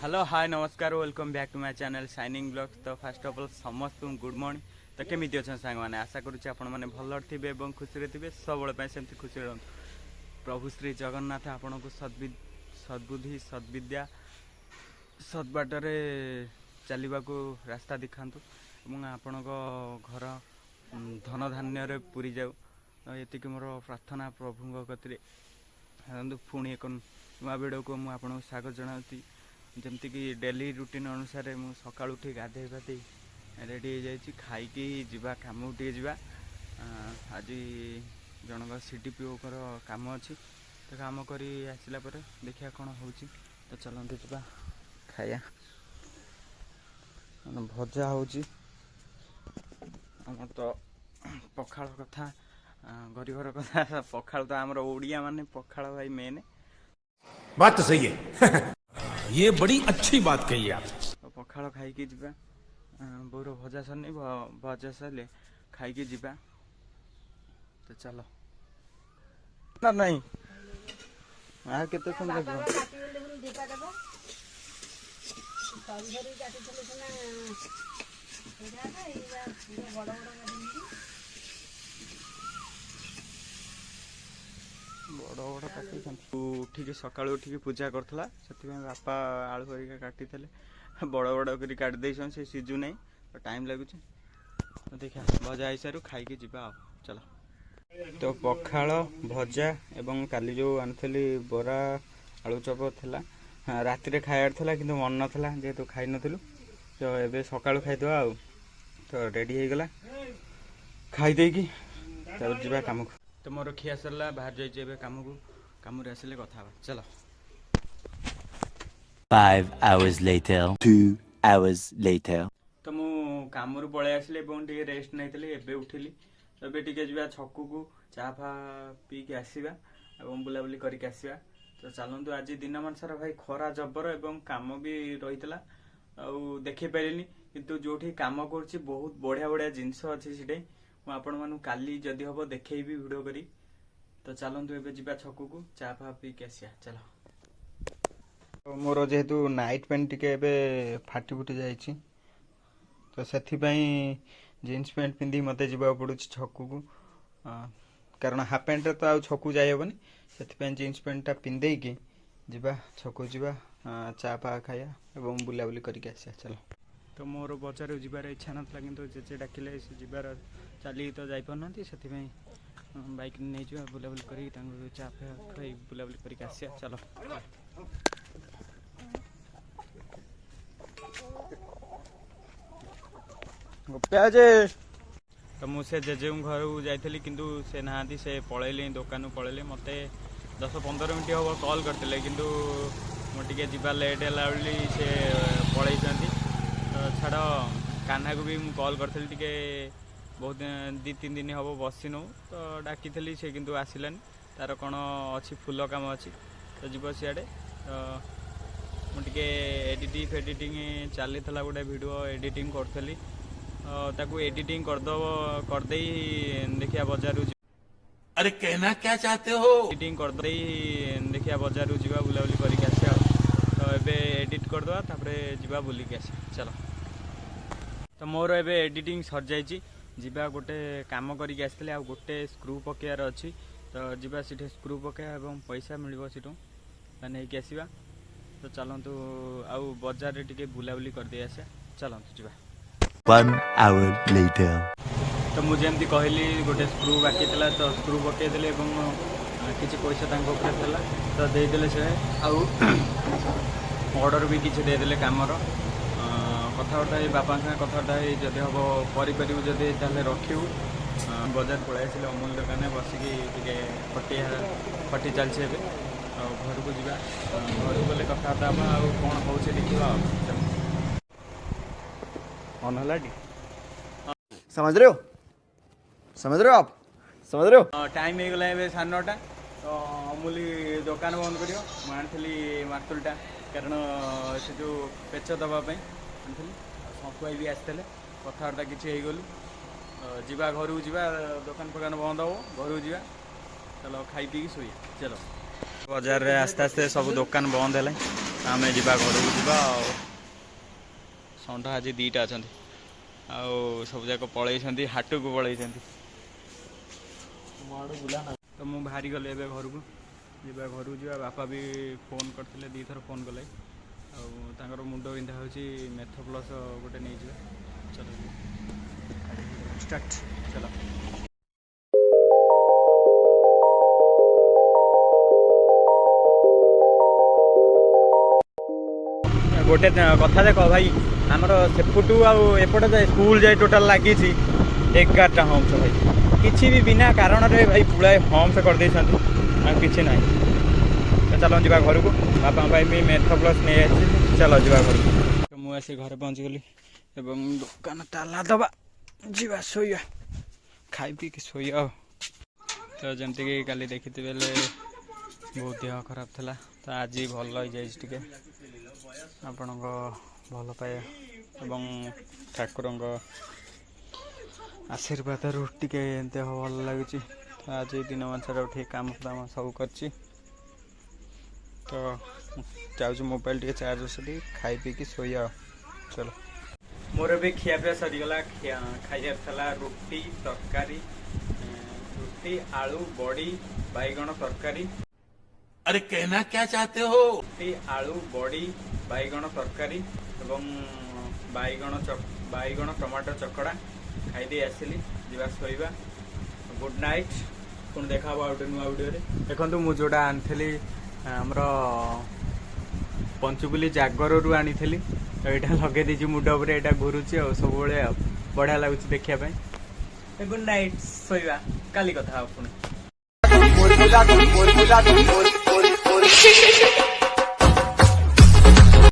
Hello hi नमस्कार welcome back to my channel shining blogs. तो first of all समस्त good morning. तो केमी अच्छा सांग मैंने आशा करुच्चे आपने भल थे और खुशी थे सब सेमती खुशी रहूँ। प्रभु श्री जगन्नाथ आपन को सद्बुद्धि सद्विद्या सद्बाटरे चलने को रास्ता दिखातु और आपण घर धन धान्य पूरी जाऊ। ये मोर प्रार्थना प्रभु कति पुणी एक नुआ वीडियो को मुझे स्वागत जनाती। जमती कि डेली रूटीन अनुसार मु सका उठी गाधे पाधे रेडी हो जाइए खाई जीवा कम उठे जा। आज जनक सीडीपीओ काम अच्छी तो काम कर आसला देखा कौन हो। तो चलते जा खाया भजा हो तो पखाड़ कथा गरीबर कथा पखाड़ तो आमर ओडिया माने पखाड़ भाई मेन बात तो सही है। ये बड़ी अच्छी बात कही आप। तो पखाड़ खाई जा बोर भजा सरनी भजा सरले खाई जा। तो चलो ना नहीं आ केते सुन देखो बड़ बड़ काटी उठिक सका उठिक पूजा करथला से बापा आलू हरिका काटी बड़ बड़ कर काट दे से सीजु नहीं तो टाइम लगुच। तो देखा भजा हिसाब खाई जा चलो। तो पखाड़ भजा एवं काली जो आनी बरा आलू चप था रात खायार था कि मन नाला जेहेतु खाई नु तो ये सका खाईदे आ तो रेडी हो गला खाई देकी जा कम को। तो मोर खिया सरला बाहर जाइए कम आसिले कथा चलो। 5 hours later 2 hours later तो मु काम पलि आसिले रेस्ट नहीं एबे उठिली। तो ये टे जा छकु को चा फा पी के आसवा और बुलाबुली करके आसवा। तो चलतु आज दिन मान सारा भाई खरा जबर एवं काम भी रही देखी पारे किंतु जो काम कर बहुत बढ़िया बढ़िया जिनस अच्छी से आपण मानू काली जदि हम देखी वीडियो करी। तो चलतु एबे जिबा छकु को चा फा पी के आसिया चलो। तो मोर जेहेतु नाइट पैंट टिके फाटी फुटी जाइए तो से जीन्स पैंट पिंधि मत जा पड़ू छकु को कारण हाफ पैंट तो आ छकु जाइबनी से जीन्स पैंट टा पिंधे कि जा छकु जा चा पा खाया और बुलाबुली करके आसिया चलो। तो मोर बजार जीवार इच्छा नाला कि जेजे डाकिले जीवार चलिए तो जापार से बैक नहीं जा बुलाबुली कर चा फा खाई बुलाबुली करके आसिया चलो। गोप्याजे तो मुझे जेजे घर जाइली किंतु से नहांती से पलैली दुकान पलैली मत 10-15 मिनट हम कॉल करते किंतु मुझे जीवा लेट है से पलैं। तो छाड़ कान्हा को भी मुझे कॉल करी टे बहुत 2-3 दिन हम बसिनु तो डाकी से किंतु आसलानी तार कौन अच्छी फुल काम अच्छी तो जीव सियाड़े। तो मुझे एडिटिंग फेडिटिंग चली गोटे वीडियो एडिटिंग करी ताकू एडिटिंग करदे देखिया बाजार। अरे कहना क्या चाहते हो? एडिटिंग करदे देखिया बाजार जा बुलाबुली करके आसिया। तो ये एडिट करदे तापरे जा बुलिक आस चलो। तो मोर एबे एडिटिंग सर जाइए जीवा गोटे काम करके आसते आ गोटे स्क्रू पकेयार अच्छी तो जीवा सीठे स्क्रू पकेया और पैसा मिल सीठू नहीं आसवा। तो चलतु आउ बाजार टे बुलाबुली करदे आसिया चलतु जा। 1 hour later तो मुझे एमती कहली गोटे स्क्रू बाकी था तो स्क्रू पकईदे किसी पैसा तो देदेले से ऑर्डर भी किसी देदेले कमर कथबार्ता बापा कथबार्ता जब हम करूँ जदि रखू बजार पलि आसिले अमूल दुकान बसिकी टे फटी चलছে घर को जा घर गले कथबार्ता कौन हो देखा समझ रहे हो आप समझ रहे हो। टाइम हो गला 9:30 तो अमूली दुकान बंद कर आनी मार्तुलटा कारण से जो पेच दवाई आनी सकुआई भी आसते कथबार्ता किसी गलु जा घर जा दुकान फुकान बंद हम घर जा चलो खाई पी शोया चलो। बाजार आस्ते आस्ते सब दुकान बंद है आम जा घर को जा षंढ आज 2टा अच्छा सब जाक पलि हाट को पलि तो मुझे बाहरी गली ए घर को जा घर को जा बापा भी फोन करते 2 थर फोन कले आर मुंड बिंधा हो मेथोप्लस गोटे नहीं जा चलो स्टार्ट चलो गोटे कथा देख भाई आमर सेपुटू आएपटे जाए स्कूल जाए टोटाल लगी 11टा हम्स भाई किसी भी बिना कारण रे भाई पुलाए हम्स कर कि ना तो चलो जा घर को बापा भी मेथोप्लस नहीं चलो जा घर को मुझे घर पहुँचीगली एवं दुकान ताला दबा जा शोया खाई पी कि शोया तो जमती कि काली देखी बेले बहुत देह खराब था तो आज भल हो जाए आपण भल पाए एवं ठाकुर आशीर्वाद टे देह भल लगे तो आज दिन मानसार उठे काम दाम सब कर तो जाऊँ मोबाइल टे चार्ज बसली खाई पी कि शोया चलो मोर भी खियापिया सरीगला खाइबार था रुटी तरकारी रुटी आलू बड़ी बैगण तरकारी अरे कहना क्या चाहते हो? रुटी आलू बड़ी बैगण तरकारी एवं बैगण टमाटर चकड़ा खाई आसली जा शोवा गुड नाइट पुणी देखा गोटे नुआ वीडियो देखो मुझे जोटा आनी आमर पंचुकुली जागर रू आनी यहाँ लगे दीजिए मुंड पर यहाँ घुरुची सब बढ़िया लगुच देखापी गुड नाइट शोवा काली कथा पुणी